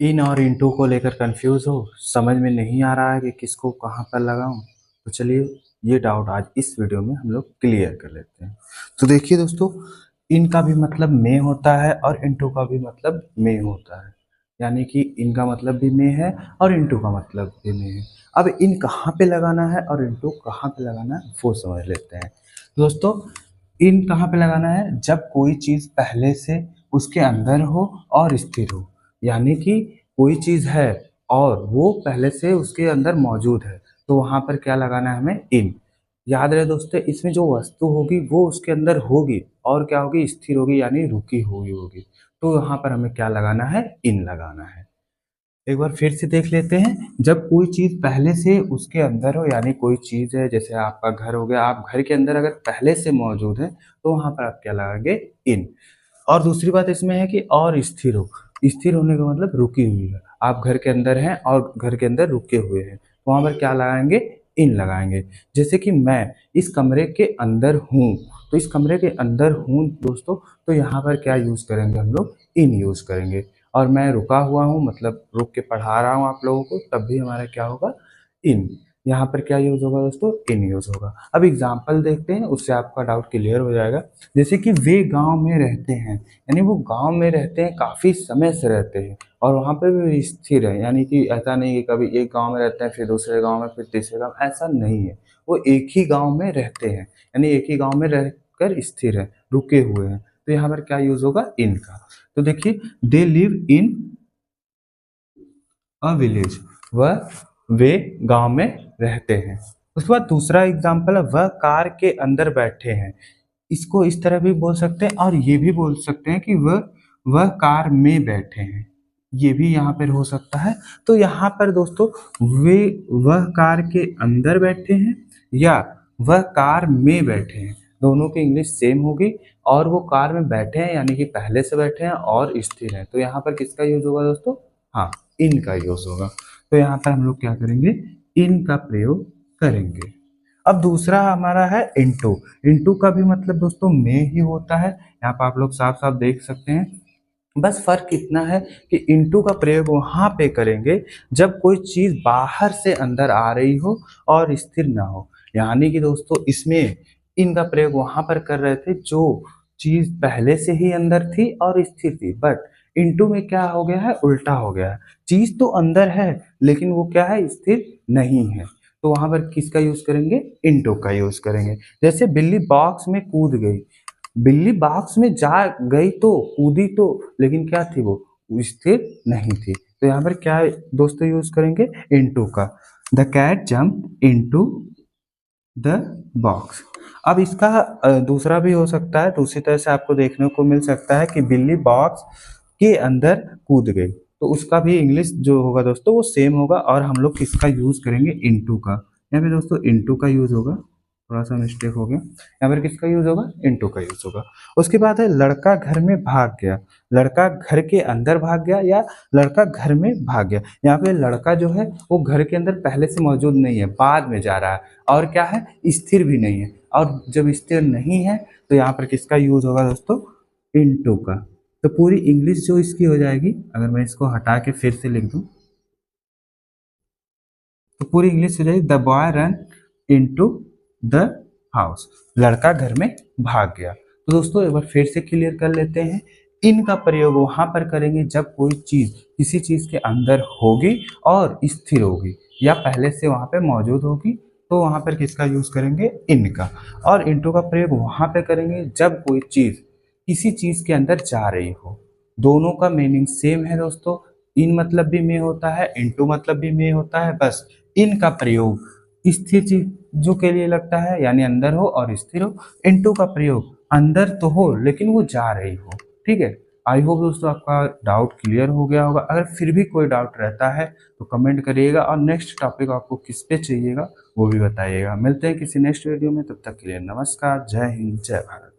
इन और इंटू को लेकर कंफ्यूज हो, समझ में नहीं आ रहा है कि किसको कहाँ पर लगाऊं, तो चलिए ये डाउट आज इस वीडियो में हम लोग क्लियर कर लेते हैं। तो देखिए दोस्तों, इन का भी मतलब में होता है और इंटू का भी मतलब में होता है, यानी कि इन का मतलब भी में है और इंटू का मतलब भी में है। अब इन कहाँ पे लगाना है और इंटू कहाँ पे लगाना है वो समझ लेते हैं। दोस्तों, इन कहाँ पे लगाना है, जब कोई चीज़ पहले से उसके अंदर हो और स्थिर हो, यानी कि कोई चीज़ है और वो पहले से उसके अंदर मौजूद है, तो वहाँ पर क्या लगाना है हमें, इन। याद रहे दोस्तों, इसमें जो वस्तु होगी वो उसके अंदर होगी और क्या होगी, स्थिर होगी, यानी रुकी हुई होगी। तो यहाँ पर हमें क्या लगाना है, इन लगाना है। एक बार फिर से देख लेते हैं। जब कोई चीज़ पहले से उसके अंदर हो, यानी कोई चीज़ है, जैसे आपका घर हो गया, आप घर के अंदर अगर पहले से मौजूद है तो वहाँ पर आप क्या लगाएंगे, इन। और दूसरी बात इसमें है कि और स्थिर हो, स्थिर होने का मतलब रुकी हुई है। आप घर के अंदर हैं और घर के अंदर रुके हुए हैं, तो वहाँ पर क्या लगाएंगे, इन लगाएंगे। जैसे कि मैं इस कमरे के अंदर हूँ, तो इस कमरे के अंदर हूँ दोस्तों, तो यहाँ पर क्या यूज़ करेंगे हम लोग, इन यूज़ करेंगे। और मैं रुका हुआ हूँ, मतलब रुक के पढ़ा रहा हूँ आप लोगों को, तब भी हमारा क्या होगा, इन। यहाँ पर क्या यूज़ होगा दोस्तों, इन यूज़ होगा। अब एग्जाम्पल देखते हैं, उससे आपका डाउट क्लियर हो जाएगा। जैसे कि वे गांव में रहते हैं, यानी वो गांव में रहते हैं, काफ़ी समय से रहते हैं और वहाँ पर भी स्थिर है, यानी कि ऐसा नहीं कि कभी एक गांव में रहते हैं फिर दूसरे गांव में फिर तीसरे गांव, ऐसा नहीं है। वो एक ही गांव में रहते हैं, यानी एक ही गांव में रहकर स्थिर है, रुके हुए हैं। तो यहाँ पर क्या यूज़ होगा, इन का। तो देखिए, they live in a village, वह वे गांव में रहते हैं। उसके बाद दूसरा एग्जाम्पल है, वह कार के अंदर बैठे हैं। इसको इस तरह भी बोल सकते हैं और ये भी बोल सकते हैं कि वह कार में बैठे हैं, ये भी यहाँ पर हो सकता है। तो यहाँ पर दोस्तों, वे वह कार के अंदर बैठे हैं या वह कार में बैठे हैं, दोनों की इंग्लिश सेम होगी। और वो कार में बैठे हैं यानी कि पहले से बैठे हैं और स्थिर हैं, तो यहाँ पर किसका यूज होगा दोस्तों, हाँ, इन का यूज होगा। तो यहाँ पर हम लोग क्या करेंगे, इन का प्रयोग करेंगे। अब दूसरा हमारा है इंटू। इंटू का भी मतलब दोस्तों में ही होता है, यहाँ पर आप लोग साफ साफ देख सकते हैं। बस फर्क इतना है कि इंटू का प्रयोग वहां पे करेंगे जब कोई चीज बाहर से अंदर आ रही हो और स्थिर ना हो, यानी कि दोस्तों इसमें इनका प्रयोग वहां पर कर रहे थे जो चीज पहले से ही अंदर थी और स्थिर थी, बट इंटू में क्या हो गया है, उल्टा हो गया है। चीज तो अंदर है लेकिन वो क्या है, स्थिर नहीं है। तो वहां पर किसका यूज करेंगे, इंटू का यूज करेंगे। जैसे बिल्ली बॉक्स में कूद गई, बिल्ली बॉक्स में जा गई तो कूदी तो, लेकिन क्या थी वो स्थिर नहीं थी। तो यहाँ पर क्या दोस्तों यूज करेंगे, इनटू का। The cat jump into the box. अब इसका दूसरा भी हो सकता है, दूसरी तरह से आपको देखने को मिल सकता है कि बिल्ली बॉक्स के अंदर कूद गई, तो उसका भी इंग्लिश जो होगा दोस्तों वो सेम होगा। और हम लोग किसका यूज करेंगे, इनटू का। यहाँ पे दोस्तों इनटू का यूज होगा, थोड़ा सा मिस्टेक हो गया, यहाँ पर किसका यूज होगा, इनटू का यूज होगा। उसके बाद है लड़का घर में भाग गया। लड़का घर के अंदर भाग गया या लड़का घर में भाग गया। यहाँ पे लड़का जो है वो घर के अंदर पहले से मौजूद नहीं है, बाद में जा रहा है, और क्या है, स्थिर भी नहीं है। और जब स्थिर नहीं है तो यहाँ पर किसका यूज होगा दोस्तों, इनटू का। तो पूरी इंग्लिश जो इसकी हो जाएगी, अगर मैं इसको हटा के फिर से लिख दूं, तो पूरी इंग्लिश हो जाएगी, the boy run into the house. लड़का घर में भाग गया। तो दोस्तों एक बार फिर से क्लियर कर लेते हैं। इन का प्रयोग वहां पर करेंगे जब कोई चीज किसी चीज के अंदर होगी और स्थिर होगी या पहले से वहां पे मौजूद होगी, तो वहां पर किसका यूज करेंगे, इन का। और इनटू का प्रयोग वहां पे करेंगे जब कोई चीज किसी चीज के अंदर जा रही हो। दोनों का मीनिंग सेम है दोस्तों, इन मतलब भी में होता है, इनटू मतलब भी में होता है। बस इन का प्रयोग स्थिर चीजों के लिए लगता है, यानी अंदर हो और स्थिर हो। इनटू का प्रयोग अंदर तो हो लेकिन वो जा रही हो। ठीक है, आई होप दोस्तों आपका डाउट क्लियर हो गया होगा। अगर फिर भी कोई डाउट रहता है तो कमेंट करिएगा, और नेक्स्ट टॉपिक आपको किस पे चाहिएगा वो भी बताइएगा। मिलते हैं किसी नेक्स्ट वीडियो में, तब तक के लिए नमस्कार, जय हिंद, जय भारत।